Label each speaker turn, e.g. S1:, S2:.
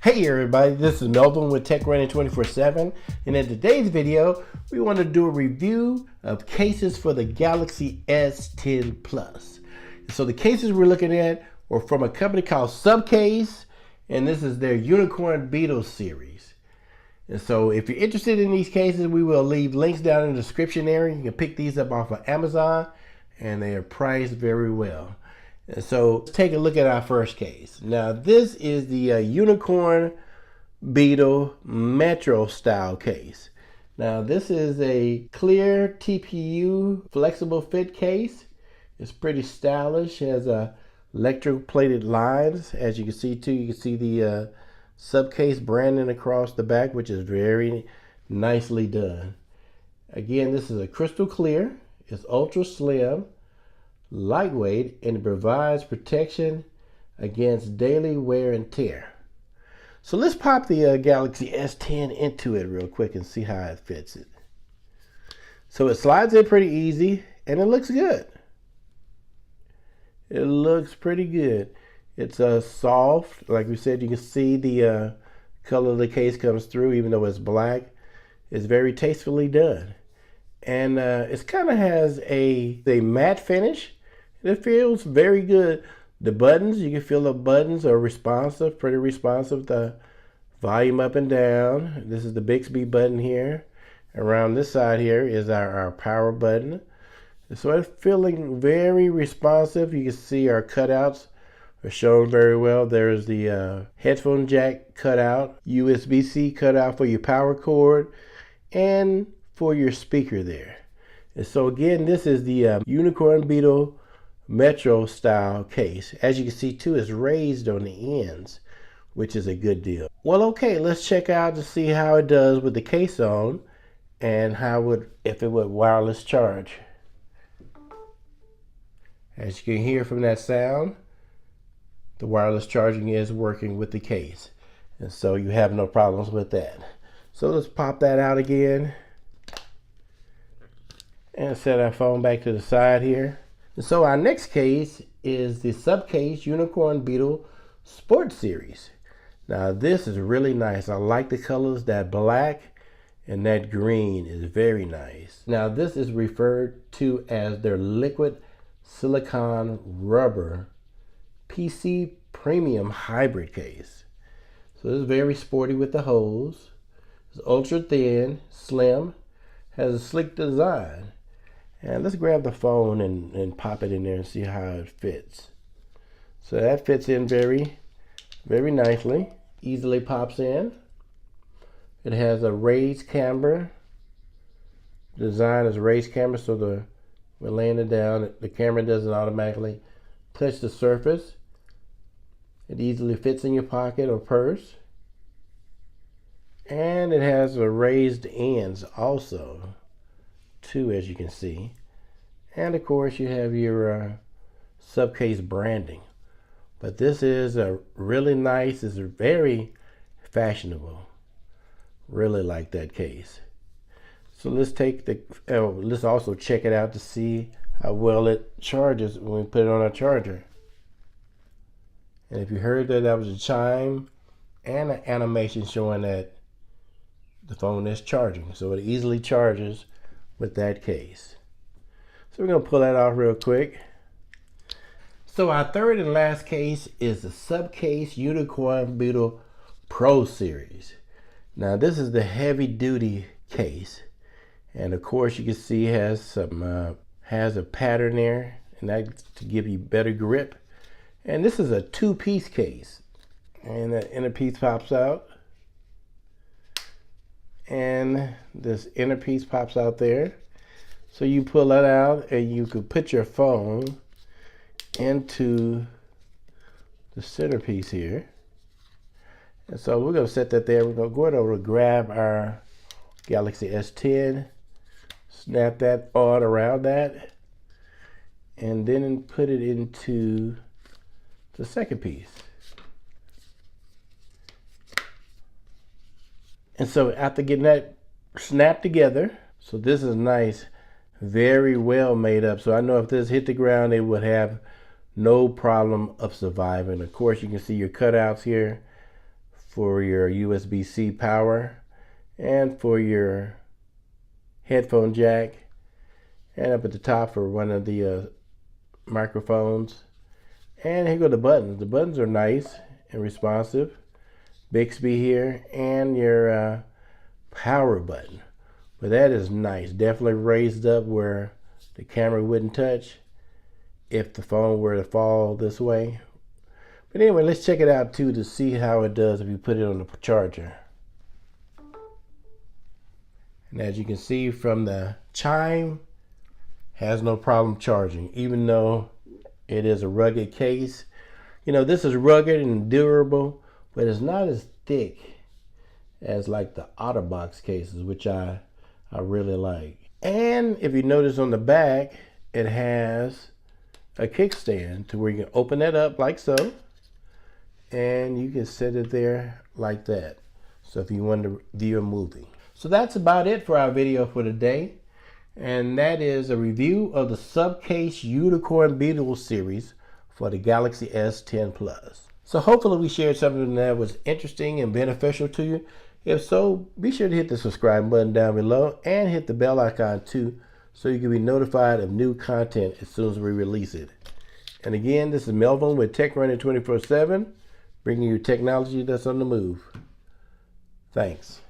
S1: Hey everybody, this is Melvin with Tech Running 24/7, and in today's video, we want to do a review of cases for the Galaxy S10 Plus. So the cases we're looking at are from a company called Supcase, and this is their Unicorn Beetle series. And so if you're interested in these cases, we will leave links down in the description area. You can pick these up off of Amazon, and they are priced very well. And so let's take a look at our first case. Now this is the Unicorn Beetle Metro style case. Now this is a clear TPU flexible fit case. It's pretty stylish, has electroplated lines. As you can see too, you can see the Supcase branding across the back, which is very nicely done. Again, this is a crystal clear. It's ultra slim, lightweight, and it provides protection against daily wear and tear. So let's pop the Galaxy S10 into it real quick and see how it fits it. So it slides in pretty easy and it looks good. It looks pretty good. It's soft. Like we said, you can see the color of the case comes through even though it's black. It's very tastefully done. And it kind of has a matte finish. It feels very good. The buttons, you can feel the buttons are responsive, pretty responsive. The volume up and down. This is the Bixby button here. Around this side here is our power button. So it's feeling very responsive. You can see our cutouts are shown very well. There's the headphone jack cutout, USB-C cutout for your power cord, and for your speaker there. And so again, this is the Unicorn Beetle Metro style case. As you can see too, it's raised on the ends, which is a good deal. Well, okay, let's check out to see how it does with the case on and if it would wireless charge. As you can hear from that sound, the wireless charging is working with the case. And so you have no problems with that. So let's pop that out again and set our phone back to the side here. And so our next case is the Supcase Unicorn Beetle Sport series. Now this is really nice. I like the colors. That black and that green is very nice. Now this is referred to as their liquid silicone rubber PC premium hybrid case. So this is very sporty with the holes. It's ultra thin, slim, has a slick design. And let's grab the phone and pop it in there and see how it fits. So that fits in very, very nicely. Easily pops in. It has a raised camera. Design is raised camera, so we're laying it down. The camera doesn't automatically touch the surface. It easily fits in your pocket or purse. And it has a raised ends also, too, as you can see. And of course you have your Supcase branding. But this is a really nice, it's very fashionable. Really like that case. So let's let's also check it out to see how well it charges when we put it on our charger. And if you heard that, that was a chime and an animation showing that the phone is charging. So it easily charges with that case. So we're going to pull that off real quick. So our third and last case is the Supcase Unicorn Beetle Pro series. Now this is the heavy duty case. And of course you can see it has a pattern there, and that's to give you better grip. And this is a two-piece case. And the inner piece pops out. And this inner piece pops out there. So you pull that out and you could put your phone into the centerpiece here. And so we're going to set that there. We're going to go over and grab our Galaxy S10, snap that on around that, and then put it into the second piece. And so after getting that snapped together, so this is nice, very well made up. So I know if this hit the ground, it would have no problem of surviving. Of course, you can see your cutouts here for your USB-C power and for your headphone jack, and up at the top for one of the microphones. And here go the buttons. The buttons are nice and responsive. Bixby here, and your power button. But that is nice. Definitely raised up where the camera wouldn't touch if the phone were to fall this way. But anyway, let's check it out too to see how it does if you put it on the charger. And as you can see from the chime, has no problem charging, even though it is a rugged case. You know, this is rugged and durable, but it's not as thick as like the OtterBox cases, which I really like. And if you notice on the back, it has a kickstand to where you can open that up like so, and you can set it there like that. So if you want to view a movie. So that's about it for our video for today. And that is a review of the Supcase Unicorn Beetle series for the Galaxy S10 Plus. So hopefully we shared something that was interesting and beneficial to you. If so, be sure to hit the subscribe button down below and hit the bell icon too, so you can be notified of new content as soon as we release it. And again, this is Melvin with Tech Running 24/7, bringing you technology that's on the move. Thanks.